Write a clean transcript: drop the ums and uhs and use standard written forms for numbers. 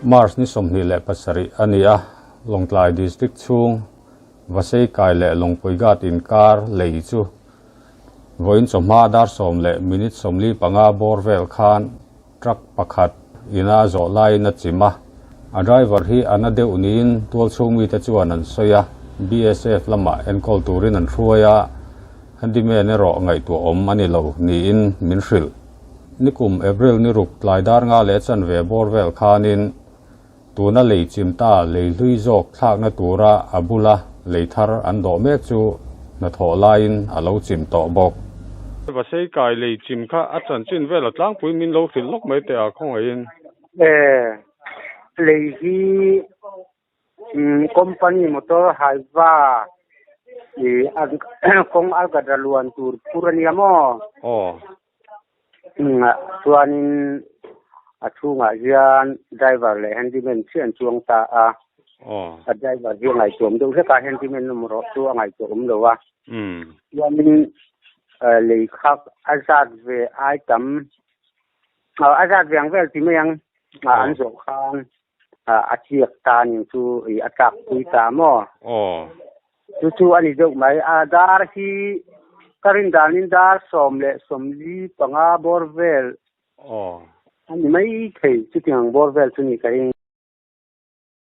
Mars ni somni le pasari ania Longtlai district chung vasei kai le longpoigat in kar lei chu voin somma dar som le minute somli panga borvel khan truck pakhat ina zo lai na chima a driver hi anade unin tol chungmi te chuan an soya BSF lama enkol turin an hruaya handime ne ro ngai tu om ani lo ni in minhril nikum April ni ruk tlaidar nga le chan ve borvel khanin tuna lei chimta lei hlui jok thak na tura abula leithar an do mek chu na tho lain alo chim to bok vasei kai lei chim kha achan chin vela tlang pui min lo thil lok mai te a khong in lei hi company motor haiva kong algadaluan tur purania mo chuanin achunga hian driver le handyman chian chuang ta a driver hi ngai tom do ka handyman numero chu ngai tom lo wa chuanin lei khak azat ve ai tam azat ve ang vel ti meng an zo khan a chiak tan chu I atak pui ta mo chu ani deuh mai a dar hi karin danin dar som le somli panga borvel ani mai thei chu tiang borvel chu ni karing